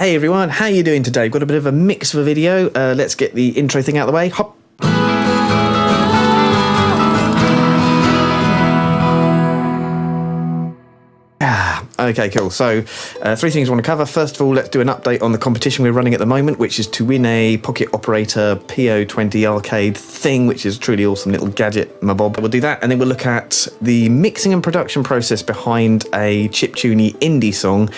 Hey everyone, how you doing today? Got a bit of a mix of a video. Let's get the intro thing out of the way. Hop. Okay, cool. So, three things I want to cover. First of all, let's do an update on the competition we're running at the moment, which is to win a pocket operator PO-20 arcade thing, which is a truly awesome little gadget, my bob. We'll do that, and then we'll look at the mixing and production process behind a chiptune indie song,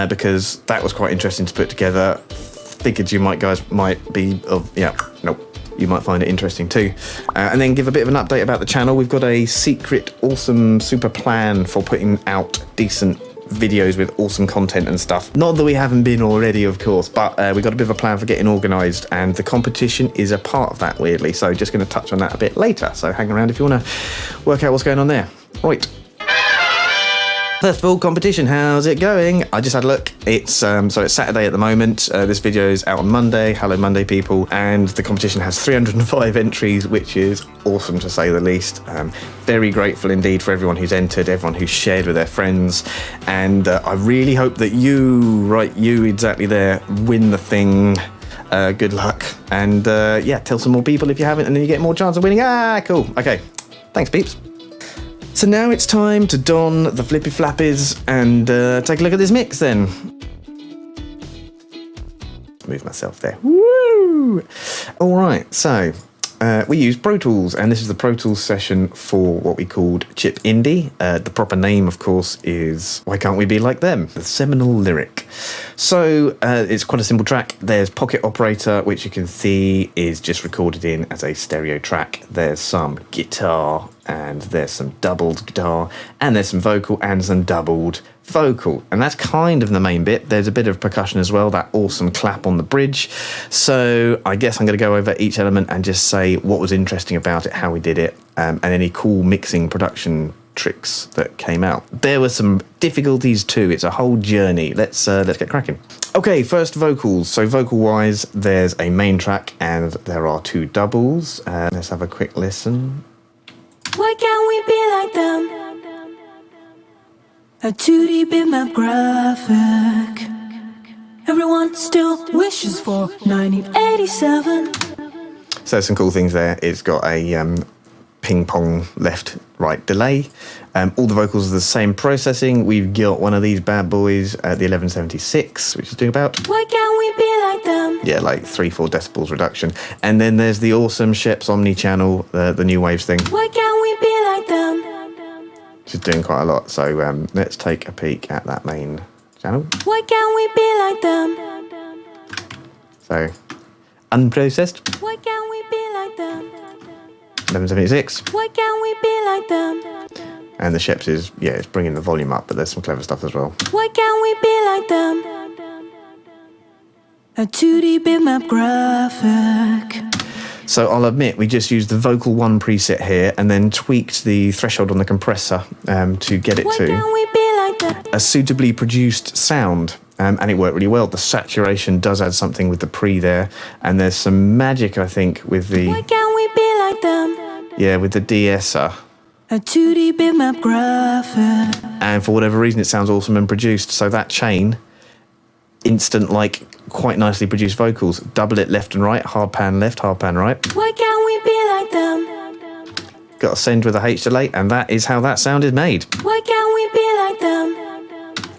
because that was quite interesting to put together. Figured you guys might be of, you might find it interesting too. And then give a bit of an update about the channel. We've got a secret, awesome, super plan for putting out decent videos with awesome content and stuff. Not that we haven't been already, of course, but we've got a bit of a plan for getting organised, and the competition is a part of that, weirdly. So just going to touch on that a bit later. So hang around if you want to work out what's going on there. Right. First of all, competition, how's it going? I just had a look. It's Saturday at the moment. This video is out on Monday. Hello Monday, people. And the competition has 305 entries, which is awesome to say the least. Very grateful indeed for everyone who's entered, everyone who's shared with their friends. And I really hope that you exactly there, win the thing. Good luck. And yeah, tell some more people if you haven't, and then you get more chance of winning. Cool. Okay. Thanks, peeps. So now it's time to don the flippy flappies and take a look at this mix then. Move myself there. Woo! All right, so we use Pro Tools, and this is the Pro Tools session for what we called Chip Indie. The proper name, of course, is Why Can't We Be Like Them? The seminal lyric. So it's quite a simple track. There's Pocket Operator, which you can see is just recorded in as a stereo track. There's some guitar, and there's some doubled guitar, and there's some vocal and some doubled vocal. And that's kind of the main bit. There's a bit of percussion as well, that awesome clap on the bridge. So I guess I'm going to go over each element and just say what was interesting about it, how we did it, and any cool mixing production tricks that came out. There were some difficulties too. It's a whole journey. Let's get cracking. Okay, first vocals. So vocal-wise, there's a main track and there are two doubles. Let's have a quick listen. Why can't we be like them? A 2D bitmap graphic. Everyone still wishes for 1987. So there's some cool things there. It's got a ping pong left-right delay. All the vocals are the same processing. We've got one of these bad boys at the 1176, which is doing about... Why can't we be like them? Yeah, like 3-4 decibels reduction. And then there's the awesome Sheps Omni channel, the new waves thing. Why can't we be like them? Which is doing quite a lot. So let's take a peek at that main channel. Why can't we be like them? So, unprocessed. Why can't we be like them? 1176. Why can't we be like them? And the Sheps is, yeah, it's bringing the volume up, but there's some clever stuff as well. Why can't we be like them? A 2D bitmap graphic. So I'll admit, we just used the Vocal 1 preset here and then tweaked the threshold on the compressor to get it Why can't we be like that? a suitably produced sound. And it worked really well. The saturation does add something with the pre there. And there's some magic, I think, with the... Why can't we be like them? Yeah, with the de-esser. A 2D bitmap graphic. And for whatever reason, it sounds awesome and produced. So that chain, instant, like, quite nicely produced vocals. Double it left and right, hard pan left, hard pan right. Why can't we be like them? Got to send with a H delay, and that is how that sound is made. Why can't we be like them?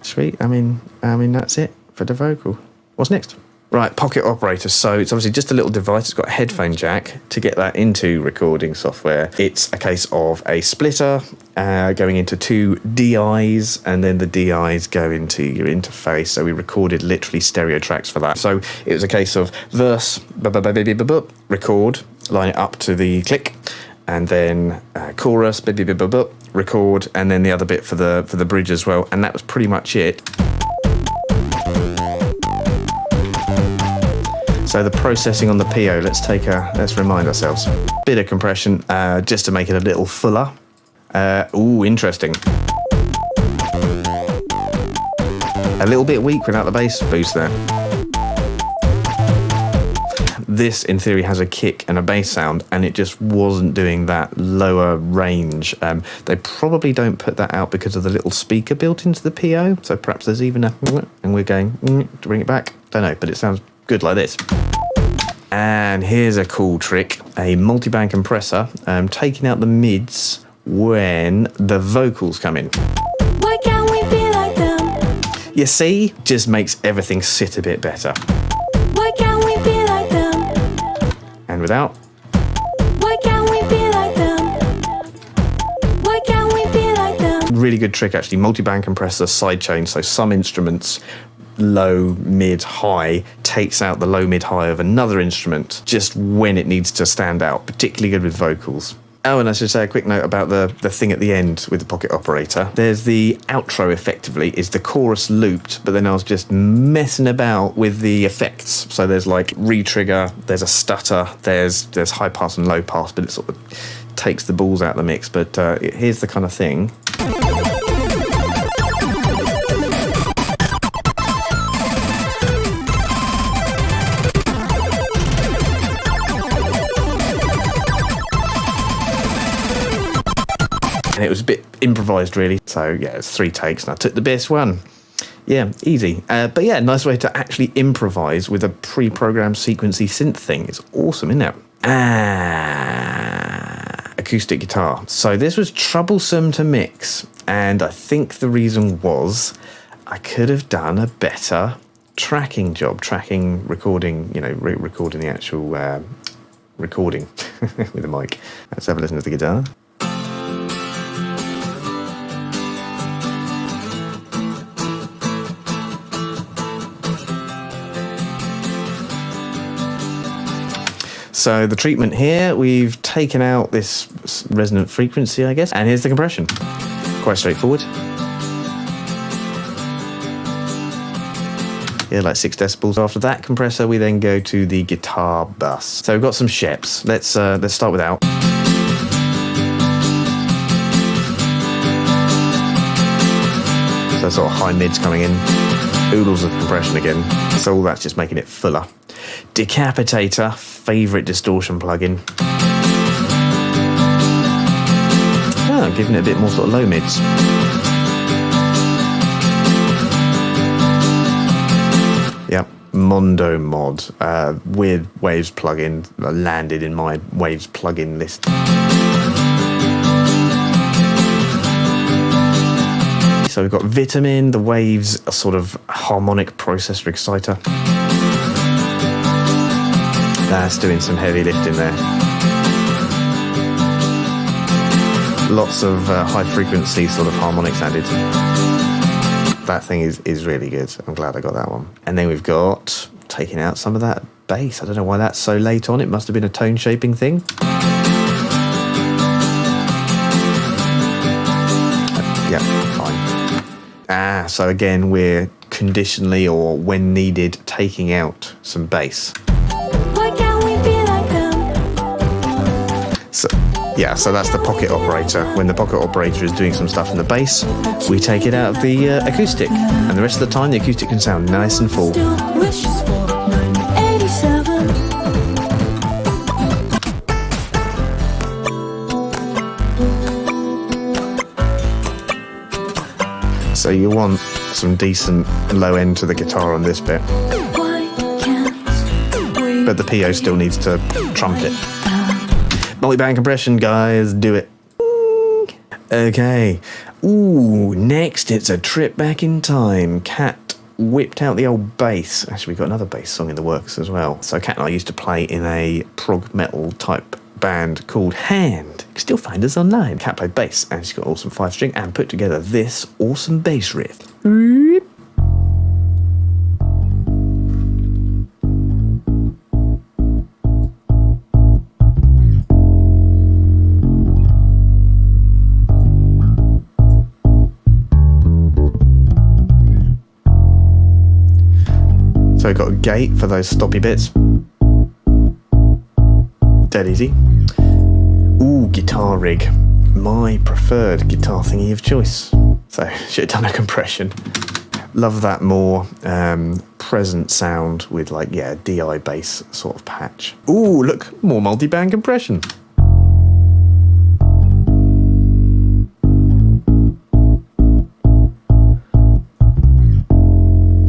Sweet. I mean, that's it for the vocal. What's next? Right, Pocket Operator. So it's obviously just a little device. It's got a headphone jack. To get that into recording software, it's a case of a splitter going into two DIs, and then the DIs go into your interface. So we recorded literally stereo tracks for that. So it was a case of verse, record, line it up to the click, and then chorus, record, and then the other bit for the bridge as well. And that was pretty much it. So the processing on the PO, let's remind ourselves. Bit of compression, just to make it a little fuller. Ooh, interesting. A little bit weak without the bass boost there. this, in theory, has a kick and a bass sound, and it just wasn't doing that lower range. They probably don't put that out because of the little speaker built into the PO, so perhaps there's even a... and we're going to bring it back. Don't know, but it sounds good like this. And here's a cool trick, a multi-band compressor, taking out the mids when the vocals come in. Why can't we be like them? You see, just makes everything sit a bit better. Why can't we be like them? And without. Why can't we be like them? Why can't we be like them? Really good trick actually, multi-band compressor, sidechain, so some instruments low, mid, high, takes out the low, mid, high of another instrument just when it needs to stand out, particularly good with vocals. Oh, and I should say a quick note about the thing at the end with the pocket operator. There's the outro, effectively, is the chorus looped, but then I was just messing about with the effects. So there's like re-trigger, there's a stutter, there's high pass and low pass, but it sort of takes the balls out of the mix. But here's the kind of thing. And it was a bit improvised, really. So, yeah, it's 3 takes, and I took the best one. Yeah, easy. But, yeah, nice way to actually improvise with a pre-programmed sequency synth thing. It's awesome, isn't it? Acoustic guitar. So this was troublesome to mix, and I think the reason was I could have done a better tracking job, recording, you know, recording the actual recording with a mic. Let's have a listen to the guitar. So the treatment here, we've taken out this resonant frequency, I guess, and here's the compression. Quite straightforward. Yeah, like 6 decibels. After that compressor, we then go to the guitar bus. So we've got some sheps. Let's start with out. So sort of high mids coming in, oodles of compression again. So all that's just making it fuller. Decapitator, favourite distortion plugin. Oh, giving it a bit more sort of low mids. Yep, Mondo Mod, weird Waves plugin, landed in my Waves plugin list. So we've got Vitamin, the Waves, a sort of harmonic processor exciter. That's doing some heavy lifting there. Lots of high frequency sort of harmonics added. That thing is really good. I'm glad I got that one. And then we've got taking out some of that bass. I don't know why that's so late on. It must have been a tone shaping thing. Yeah, fine. So again, we're conditionally or when needed taking out some bass. Why can't we be like them? So that's the pocket operator. When the pocket operator is doing some stuff in the bass, we take it out of the acoustic, and the rest of the time the acoustic can sound nice and full. Still wishes for 987. So you want some decent low end to the guitar on this bit, Why can't we? but the PO still needs to trumpet. Multi-band compression, guys, do it. Okay. Ooh, next it's a trip back in time. Kat whipped out the old bass. Actually, we've got another bass song in the works as well. So Kat and I used to play in a prog metal type band called Hand. You can still find us online. Kat played bass, and she's got awesome 5-string and put together this awesome bass riff. So we've got a gate for those stoppy bits. Dead easy. Ooh, guitar rig. My preferred guitar thingy of choice. So, should have done a compression. Love that more present sound with like, yeah, DI bass sort of patch. Ooh, look, more multi-band compression.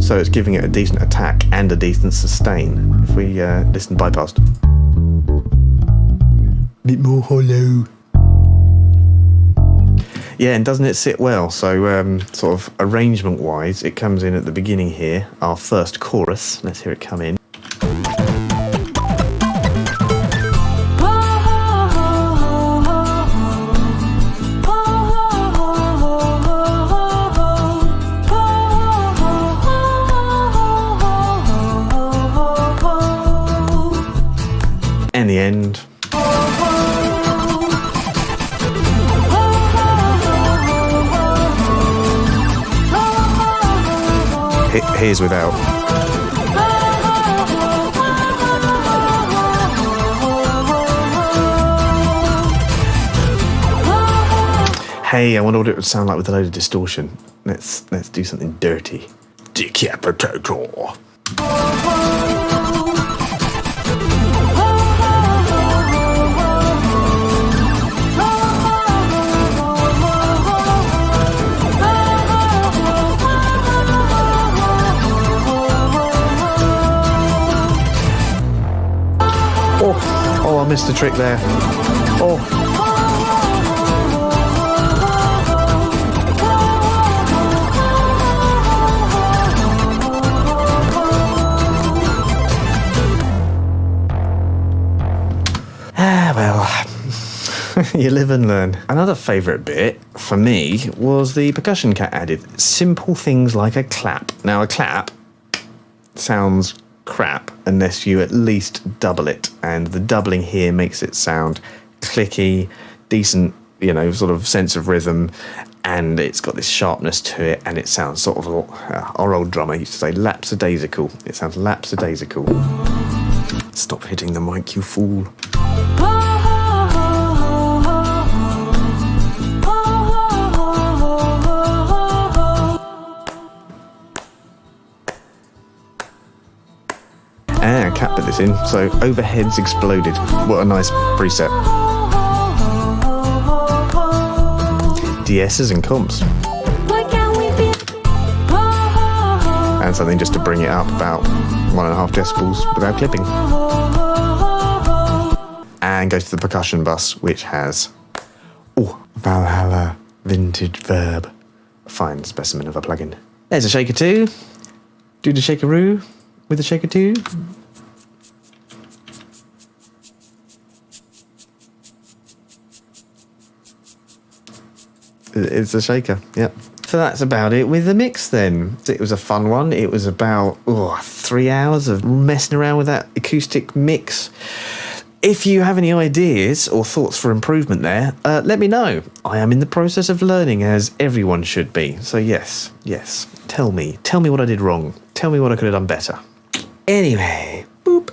So it's giving it a decent attack and a decent sustain. If we listen bypassed. Bit more hollow. Yeah, and doesn't it sit well? So sort of arrangement-wise, it comes in at the beginning here, our first chorus. Let's hear it come in. And the end. Here's without. Hey, I wonder what it would sound like with a load of distortion. Let's do something dirty. Decapitator. Oh, I missed a trick there. Oh. Well, you live and learn. Another favourite bit for me was the percussion Cat added. Simple things like a clap. Now, a clap sounds crap unless you at least double it, and the doubling here makes it sound clicky, decent, you know, sort of sense of rhythm, and it's got this sharpness to it, and it sounds sort of, our old drummer used to say, lapsadaisical. It sounds lapsadaisical. Stop hitting the mic, you fool. And Cat put this in, so overheads exploded. What a nice preset. DS's and comps. And something just to bring it up about 1.5 decibels without clipping. And goes to the percussion bus, which has Valhalla Vintage Verb. A fine specimen of a plugin. There's a shaker too. Do the shakeroo with the shaker too. It's a shaker, yep. So that's about it with the mix then. It was a fun one. It was about 3 hours of messing around with that acoustic mix. If you have any ideas or thoughts for improvement there, let me know. I am in the process of learning, as everyone should be. So yes, tell me what I did wrong. Tell me what I could have done better. Anyway, boop.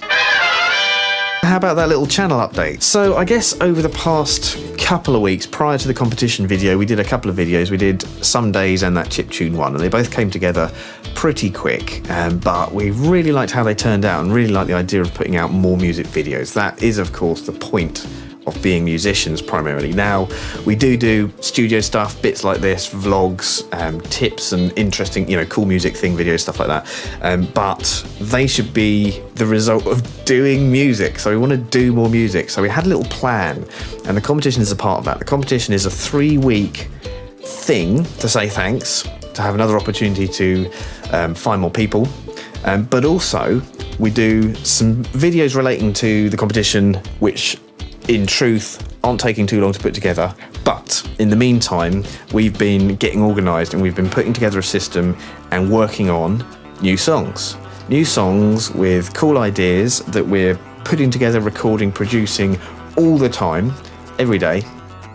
How about that little channel update? So I guess over the past couple of weeks prior to the competition video, we did a couple of videos. We did Some Days and that Chiptune one, and they both came together pretty quick, but we really liked how they turned out and really liked the idea of putting out more music videos. That is, of course, the point of being musicians primarily. Now, we do studio stuff, bits like this, vlogs, tips and interesting, cool music thing videos, stuff like that. But they should be the result of doing music. So we want to do more music. So we had a little plan, and the competition is a part of that. The competition is a 3-week thing to say thanks, to have another opportunity to find more people. But also, we do some videos relating to the competition, which in truth aren't taking too long to put together, but in the meantime we've been getting organised and we've been putting together a system and working on new songs with cool ideas that we're putting together, recording, producing all the time, every day,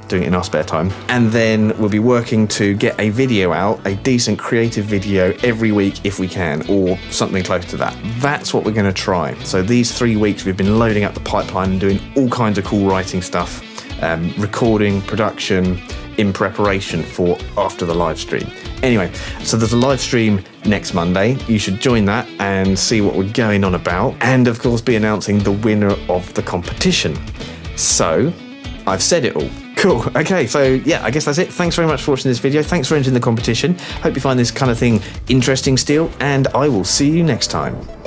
doing it in our spare time. And then we'll be working to get a video out, a decent creative video every week if we can, or something close to that. That's what we're going to try. So these 3 weeks we've been loading up the pipeline and doing all kinds of cool writing stuff, recording, production, in preparation for after the live stream. Anyway, so there's a live stream next Monday. You should join that and see what we're going on about, and of course be announcing the winner of the competition. So I've said it all. Cool. Okay, so yeah, I guess that's it. Thanks very much for watching this video. Thanks for entering the competition. Hope you find this kind of thing interesting still, and I will see you next time.